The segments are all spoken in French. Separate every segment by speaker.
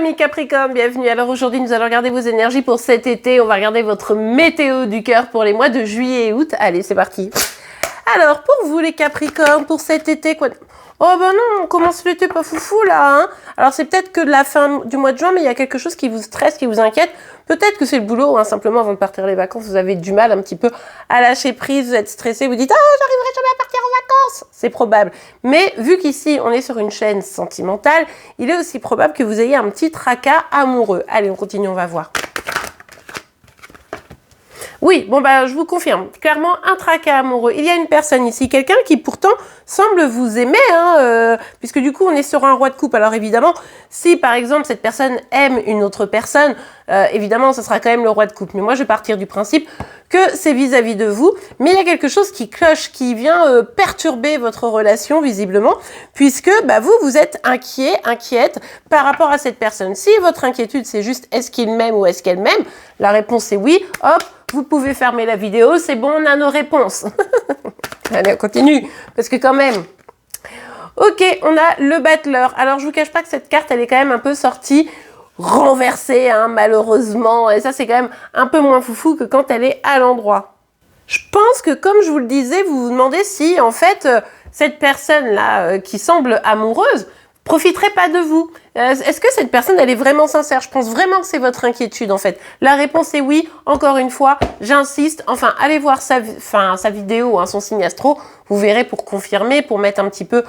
Speaker 1: amis Capricorne, bienvenue. Alors aujourd'hui nous allons regarder vos énergies pour cet été. On va regarder votre météo du cœur pour les mois de juillet et août. Allez, c'est parti. Alors pour vous les Capricornes, pour cet été, quoi... Oh ben non, on commence l'été pas foufou là, hein. Alors c'est peut-être que de la fin du mois de juin, mais il y a quelque chose qui vous stresse, qui vous inquiète. Peut-être que c'est le boulot, hein, simplement avant de partir les vacances, vous avez du mal un petit peu à lâcher prise, vous êtes stressé, vous dites « Ah, j'arriverai jamais à partir en vacances !» C'est probable. Mais vu qu'ici, on est sur une chaîne sentimentale, il est aussi probable que vous ayez un petit tracas amoureux. Allez, on continue, on va voir. Oui, bon bah je vous confirme, clairement un tracas amoureux. Il y a une personne ici, quelqu'un qui pourtant semble vous aimer, hein, puisque du coup on est sur un roi de coupe. Alors évidemment, si par exemple cette personne aime une autre personne, évidemment ce sera quand même le roi de coupe. Mais moi je vais partir du principe que c'est vis-à-vis de vous, mais il y a quelque chose qui cloche, qui vient perturber votre relation visiblement, puisque bah, vous êtes inquiet, inquiète par rapport à cette personne. Si votre inquiétude c'est juste est-ce qu'il m'aime ou est-ce qu'elle m'aime, la réponse est oui, hop, vous pouvez fermer la vidéo, c'est bon, on a nos réponses. Allez, on continue, parce que quand même... Ok, on a le battleur. Alors, je vous cache pas que cette carte, elle est quand même un peu sortie renversée, hein, malheureusement. Et ça, c'est quand même un peu moins foufou que quand elle est à l'endroit. Je pense que, comme je vous le disais, vous vous demandez si, en fait, cette personne-là, qui semble amoureuse, profiterait pas de vous. Est-ce que cette personne, elle est vraiment sincère? Je pense vraiment que c'est votre inquiétude, en fait. La réponse est oui. Encore une fois, j'insiste. Enfin, allez voir sa vidéo, hein, son signe astro. Vous verrez pour confirmer, pour mettre un petit peu...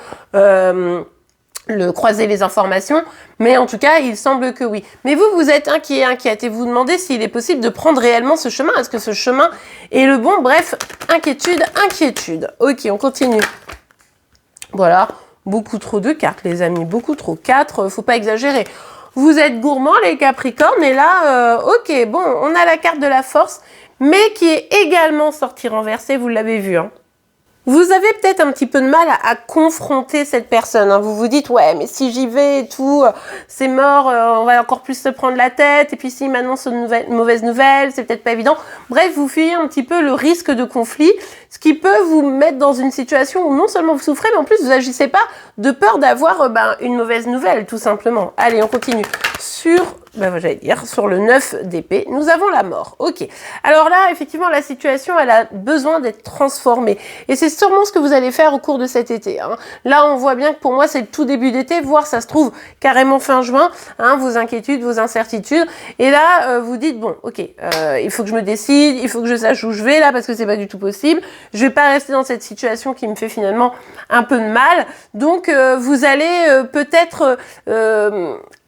Speaker 1: croiser les informations, mais en tout cas, il semble que oui. Mais vous, vous êtes inquiet, inquiète, et vous vous demandez s'il est possible de prendre réellement ce chemin. Est-ce que ce chemin est le bon? Bref, inquiétude, inquiétude. Ok, on continue. Voilà, beaucoup trop de cartes, les amis, beaucoup trop. 4, faut pas exagérer. Vous êtes gourmands, les Capricornes, et là, ok, bon, on a la carte de la force, mais qui est également sortie renversée, vous l'avez vu, hein. Vous avez peut-être un petit peu de mal à confronter cette personne, hein. Vous vous dites, ouais, mais si j'y vais et tout, c'est mort, on va encore plus se prendre la tête. Et puis s'il m'annonce une mauvaise nouvelle, c'est peut-être pas évident. Bref, vous fuyez un petit peu le risque de conflit, ce qui peut vous mettre dans une situation où non seulement vous souffrez, mais en plus vous agissez pas de peur d'avoir une mauvaise nouvelle, tout simplement. Allez, on continue. Sur le 9 d'épée, nous avons la mort. Ok. Alors là, effectivement, la situation, elle a besoin d'être transformée. Et c'est sûrement ce que vous allez faire au cours de cet été, hein. Là, on voit bien que pour moi, c'est le tout début d'été, voire ça se trouve carrément fin juin, hein, vos inquiétudes, vos incertitudes. Et là, vous dites, bon, ok, il faut que je me décide, il faut que je sache où je vais là, parce que c'est pas du tout possible. Je vais pas rester dans cette situation qui me fait finalement un peu de mal. Donc, vous allez peut-être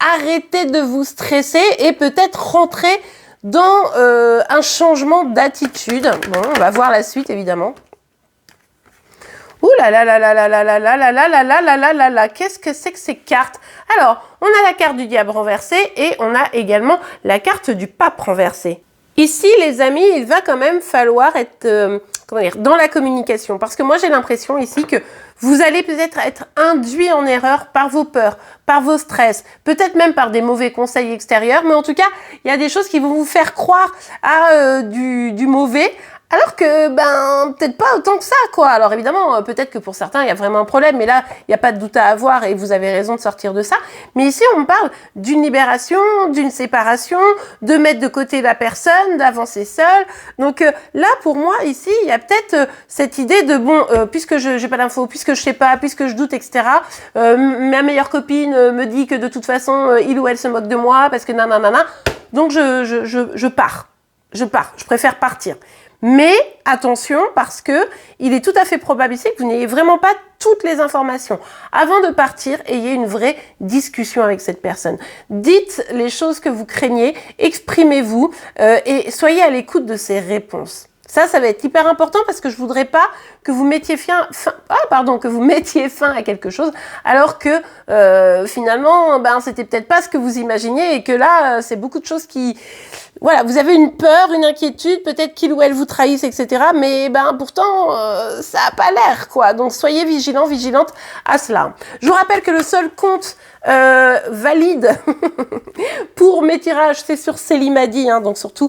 Speaker 1: arrêter de vous stresser et peut-être rentrer dans un changement d'attitude. Bon, on va voir la suite évidemment. Ouh là là là là là là là là là là là là là là là là, qu'est-ce que c'est que ces cartes? Alors, on a la carte du diable renversée et on a également la carte du pape renversée. Ici, les amis, il va quand même falloir être dans la communication. Parce que moi, j'ai l'impression ici que vous allez peut-être être induit en erreur par vos peurs, par vos stress, peut-être même par des mauvais conseils extérieurs. Mais en tout cas, il y a des choses qui vont vous faire croire à du mauvais. Alors que, peut-être pas autant que ça, quoi. Alors évidemment, peut-être que pour certains, il y a vraiment un problème, mais là, il n'y a pas de doute à avoir et vous avez raison de sortir de ça. Mais ici, on parle d'une libération, d'une séparation, de mettre de côté la personne, d'avancer seul. Donc là, pour moi, ici, il y a peut-être cette idée de, bon, puisque je n'ai pas d'infos, puisque je sais pas, puisque je doute, etc., ma meilleure copine me dit que de toute façon, il ou elle se moque de moi, parce que nanana, donc je pars. Je préfère partir. Mais attention, parce que il est tout à fait probable ici que vous n'ayez vraiment pas toutes les informations. Avant de partir, ayez une vraie discussion avec cette personne. Dites les choses que vous craignez, exprimez-vous et soyez à l'écoute de ses réponses. Ça va être hyper important parce que je voudrais pas que vous mettiez fin à quelque chose alors que finalement, c'était peut-être pas ce que vous imaginiez et que là, c'est beaucoup de choses qui voilà, vous avez une peur, une inquiétude, peut-être qu'il ou elle vous trahisse, etc. Mais pourtant, ça n'a pas l'air, quoi. Donc soyez vigilants, vigilantes à cela. Je vous rappelle que le seul compte valide pour mes tirages, c'est sur Célimadi, hein, donc surtout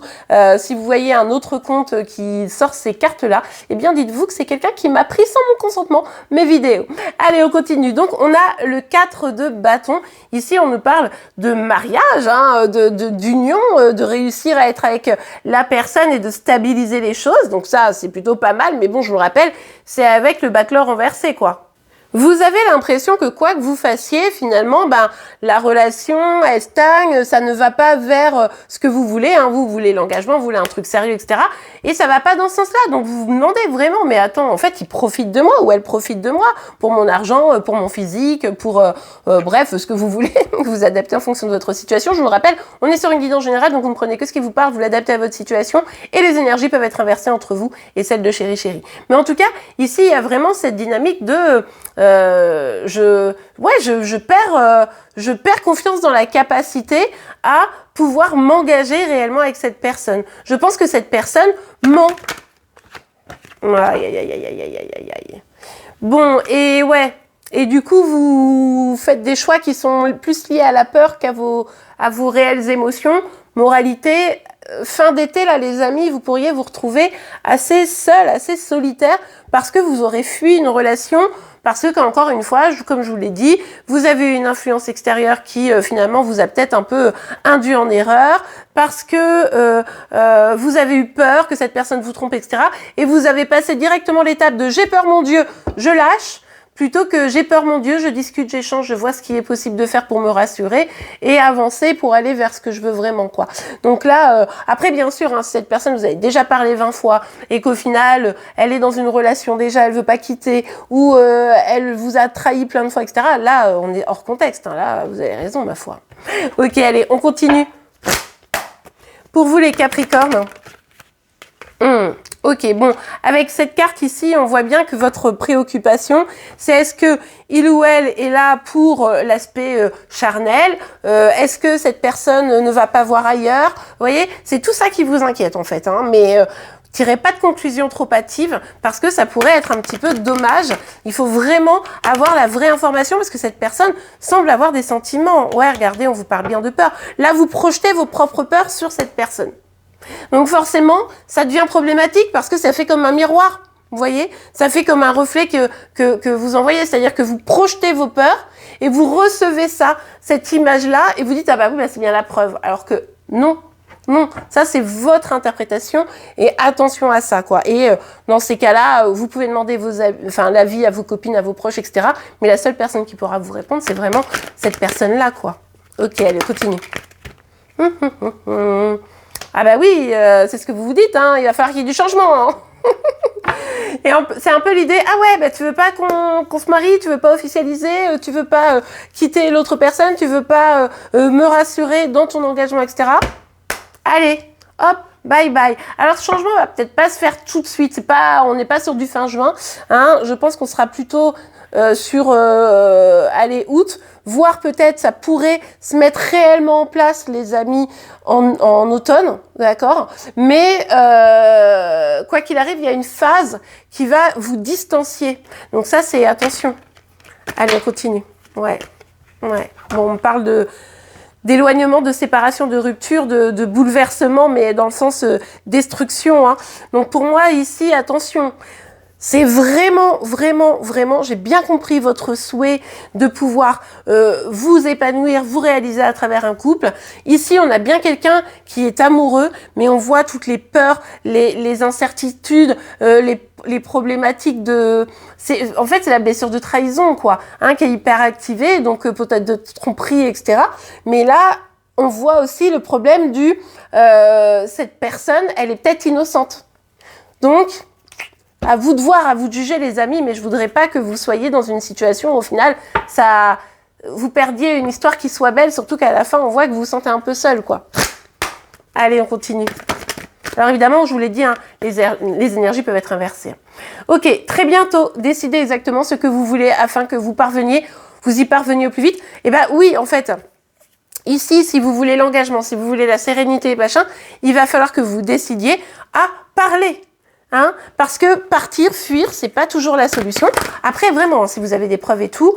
Speaker 1: si vous voyez un autre compte qui sort ces cartes-là, eh bien dites-vous que c'est quelqu'un qui m'a pris sans mon consentement mes vidéos. Allez, on continue. Donc on a le 4 de bâton. Ici, on nous parle de mariage, hein, d'union, de réussir à être avec la personne et de stabiliser les choses. Donc ça, c'est plutôt pas mal, mais bon, je vous rappelle, c'est avec le battleur renversé, quoi. Vous avez l'impression que quoi que vous fassiez, finalement, la relation, elle stagne, ça ne va pas vers ce que vous voulez, hein. Vous voulez l'engagement, vous voulez un truc sérieux, etc. Et ça va pas dans ce sens-là. Donc vous vous demandez vraiment, mais attends, en fait, il profite de moi ou elle profite de moi pour mon argent, pour mon physique, pour bref, ce que vous voulez. Vous adaptez en fonction de votre situation. Je vous le rappelle, on est sur une guidance générale, donc vous ne prenez que ce qui vous parle, vous l'adaptez à votre situation et les énergies peuvent être inversées entre vous et celles de chéri chéri. Mais en tout cas, ici, il y a vraiment cette dynamique de je perds confiance dans la capacité à pouvoir m'engager réellement avec cette personne. Je pense que cette personne ment. Aïe, aïe, aïe, aïe, aïe, aïe, aïe, aïe. Bon, et ouais. Et du coup, vous faites des choix qui sont plus liés à la peur qu'à vos réelles émotions. Moralité, fin d'été, là, les amis, vous pourriez vous retrouver assez seul, assez solitaire, parce que vous aurez fui une relation, parce que, encore une fois, comme je vous l'ai dit, vous avez eu une influence extérieure qui, finalement, vous a peut-être un peu induit en erreur, parce que vous avez eu peur que cette personne vous trompe, etc. Et vous avez passé directement l'étape de « j'ai peur, mon Dieu, je lâche », plutôt que j'ai peur, mon Dieu, je discute, j'échange, je vois ce qui est possible de faire pour me rassurer et avancer pour aller vers ce que je veux vraiment, quoi. Donc là, après, bien sûr, hein, si cette personne, vous avez déjà parlé 20 fois et qu'au final, elle est dans une relation déjà, elle veut pas quitter ou elle vous a trahi plein de fois, etc. Là, on est hors contexte. Hein, là, vous avez raison, ma foi. Ok, allez, on continue. Pour vous, les Capricornes. Ok, bon, avec cette carte ici, on voit bien que votre préoccupation, c'est est-ce que il ou elle est là pour l'aspect charnel, est-ce que cette personne ne va pas voir ailleurs, vous voyez, c'est tout ça qui vous inquiète en fait, hein, mais tirez pas de conclusion trop hâtive parce que ça pourrait être un petit peu dommage. Il faut vraiment avoir la vraie information parce que cette personne semble avoir des sentiments. Ouais, regardez, on vous parle bien de peur. Là, vous projetez vos propres peurs sur cette personne. Donc forcément, ça devient problématique parce que ça fait comme un miroir, vous voyez, ça fait comme un reflet que vous envoyez, c'est-à-dire que vous projetez vos peurs et vous recevez ça, cette image-là, et vous dites « Ah bah oui, bah c'est bien la preuve », alors que non, non, ça c'est votre interprétation et attention à ça, quoi. Et dans ces cas-là, vous pouvez demander l'avis à vos copines, à vos proches, etc. Mais la seule personne qui pourra vous répondre, c'est vraiment cette personne-là, quoi. Ok, allez, continue. Ah bah oui, c'est ce que vous vous dites, hein, il va falloir qu'il y ait du changement. Hein. Et c'est un peu l'idée, ah ouais, bah tu veux pas qu'on se marie, tu veux pas officialiser, tu veux pas quitter l'autre personne, tu veux pas me rassurer dans ton engagement, etc. Allez, hop, bye bye. Alors ce changement va peut-être pas se faire tout de suite, on n'est pas sur du fin juin, hein, je pense qu'on sera plutôt sur août, voire peut-être ça pourrait se mettre réellement en place, les amis, en automne, d'accord. Mais quoi qu'il arrive, il y a une phase qui va vous distancier. Donc ça, c'est attention. Allez, on continue. Ouais. Bon, on parle d'éloignement, de séparation, de rupture, de bouleversement, mais dans le sens destruction. Hein. Donc pour moi, ici, attention. C'est vraiment, j'ai bien compris votre souhait de pouvoir vous épanouir, vous réaliser à travers un couple. Ici, on a bien quelqu'un qui est amoureux, mais on voit toutes les peurs, les incertitudes, les problématiques en fait, c'est la blessure de trahison, quoi, hein, qui est hyper activée, donc peut-être de tromperie, etc. Mais là, on voit aussi le problème cette personne, elle est peut-être innocente. Donc, à vous de voir, à vous de juger, les amis, mais je voudrais pas que vous soyez dans une situation où, au final, vous perdiez une histoire qui soit belle, surtout qu'à la fin, on voit que vous vous sentez un peu seul, quoi. Allez, on continue. Alors évidemment, je vous l'ai dit, hein, les énergies peuvent être inversées. Ok, très bientôt, décidez exactement ce que vous voulez afin que vous y parveniez au plus vite. Eh ben oui, en fait, Ici, si vous voulez l'engagement, si vous voulez la sérénité, machin, il va falloir que vous décidiez à parler. Hein, parce que partir, fuir, c'est pas toujours la solution. Après, vraiment, si vous avez des preuves et tout,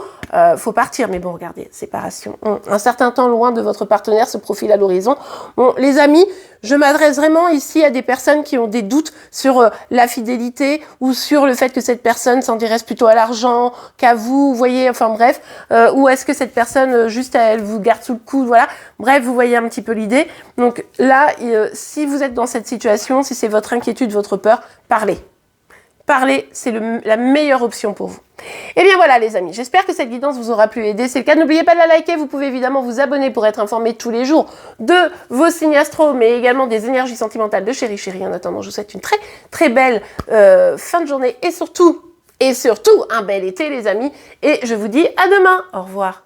Speaker 1: faut partir. Mais bon, regardez, séparation. Un certain temps loin de votre partenaire se profile à l'horizon. Bon, les amis, je m'adresse vraiment ici à des personnes qui ont des doutes sur la fidélité ou sur le fait que cette personne s'intéresse plutôt à l'argent qu'à vous, vous voyez, enfin bref. Ou est-ce que cette personne, juste, elle vous garde sous le coude, voilà. Bref, vous voyez un petit peu l'idée. Donc là, si vous êtes dans cette situation, si c'est votre inquiétude, votre peur, parlez. Parlez, c'est la meilleure option pour vous. Et bien voilà les amis, j'espère que cette guidance vous aura plu et aidé. C'est le cas, n'oubliez pas de la liker, vous pouvez évidemment vous abonner pour être informé tous les jours de vos signes astro, mais également des énergies sentimentales de Chérie Chérie. En attendant, je vous souhaite une très très belle fin de journée et surtout un bel été les amis. Et je vous dis à demain, au revoir.